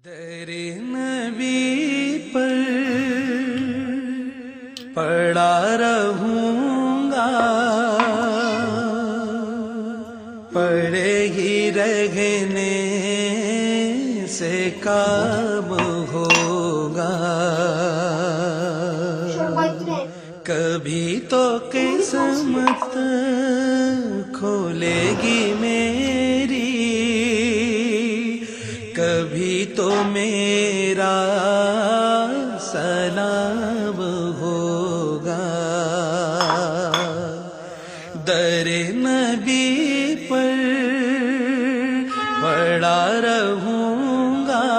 در نبی پر پڑا رہوں گا، پڑے ہی رہنے سے کام ہوگا، کبھی تو قسمت کھولے گی میری، کبھی تو میرا سلام ہوگا، در نبی پر پڑا رہوں گا،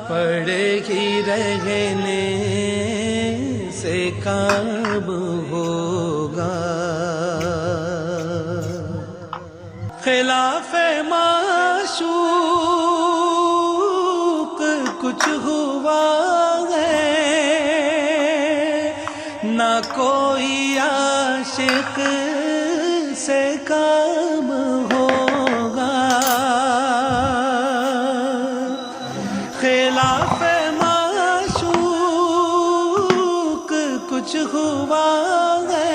پڑے ہی رہنے سے کام ہوگا، خلاف معشوق کچھ ہوا ہے، نہ کوئی عاشق سے کام ہوگا، خلاف معشوق کچھ ہوا ہے،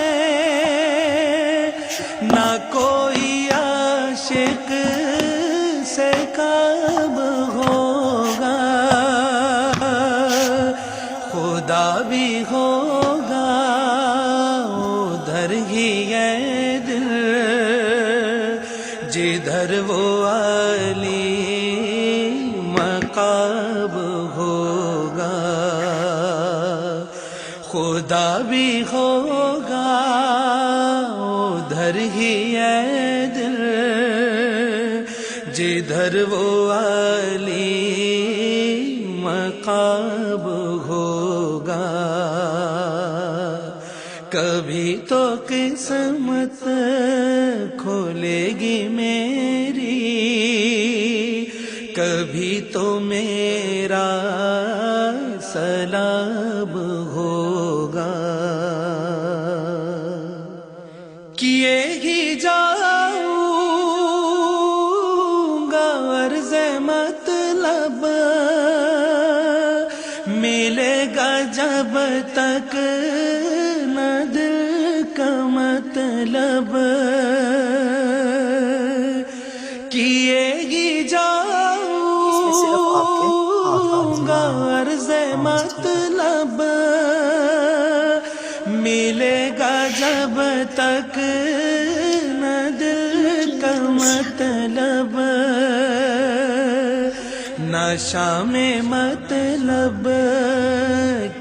نہ کوئی عاشق سے کام ہوگا، خدا بھی ہوگا ادھر ہی ہے دل جدھر وہ علی مقام ہوگا، خدا بھی ہوگا ادھر ہی ہے دل جدھر وہ علی مقام ہوگا، کبھی تو قسمت کھولے گی میری، کبھی تو میرا سلام ہوگا، کیے ہی جاؤں گا عرض مطلب، ملے گا جب تک نہ دل کا مطلب، کیے ہی جاؤں گا عرض مطلب، ملے گا جب تک نہ دل کا مطلب، نہ شام مطلب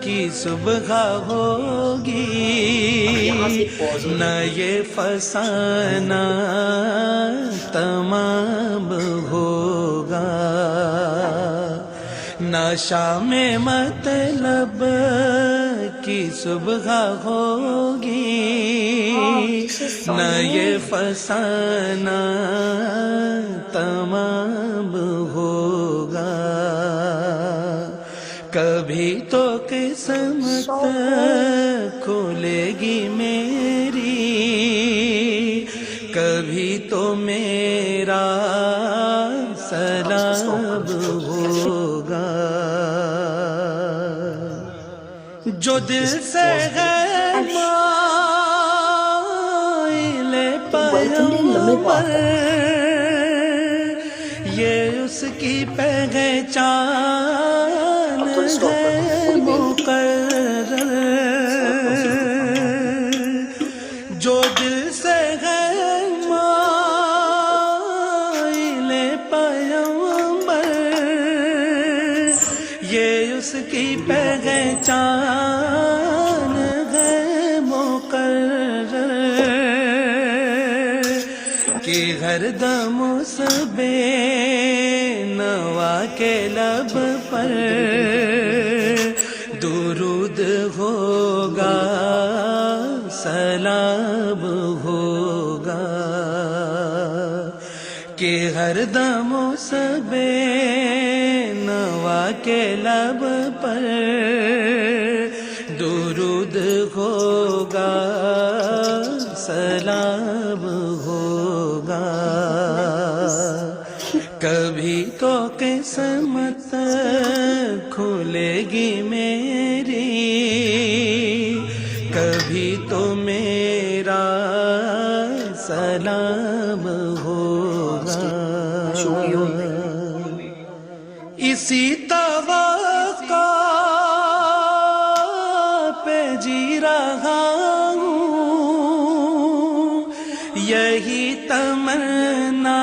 کی صبح ہوگی، نہ یہ فسانہ تمام ہوگا، نہ شام مطلب کی صبح ہوگی، نہ یہ فسانہ تمام ہوگا، کبھی تو قسمت کھولے گی میری، کبھی تو میرا سلام ہوگا، جو دل سے ہے مائل پیغمبر، یہ اس کی پہچان ہے مقرر، جو دل سے ہے مائل پیغمبر، یہ اس کی پہچان ہے مقرر، کہ ہر دم اس بے نوا کے لب پر درود ہوگا، سلام ہوگا، کہ ہر دم اس بے نوا کے لب پر درود ہوگا، سلام ہوگا، کبھی تو قسمت کھلے گی میری، کبھی تو میرا سلام ہوگا، اسی توقع پہ جی رہا ہوں، یہی تمنا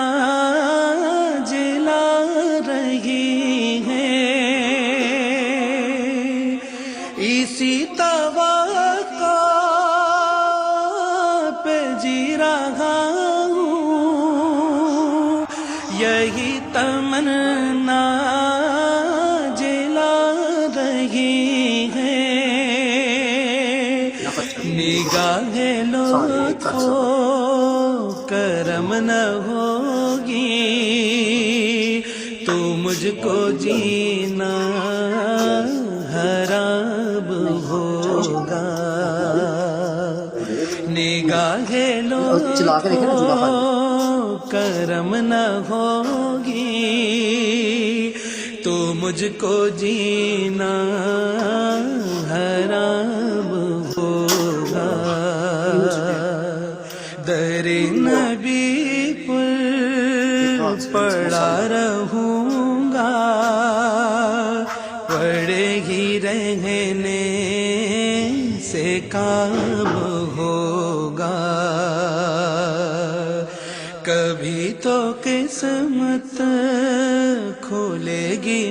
جلا رہی ہے، اسی توقع پہ جی رہا ہوں، یہی تمنا جلا رہی ہے، نگاہ لطف و کرم نہ ہوگی تو مجھ کو جینا حرام ہوگا، نگاہ لطف و کرم نہ ہوگی تو مجھ کو جینا حرام ہوگا، در نبی پر پڑا رہوں گا، پڑے ہی رہنے سے کام ہوگا، کبھی تو قسمت کھولے گی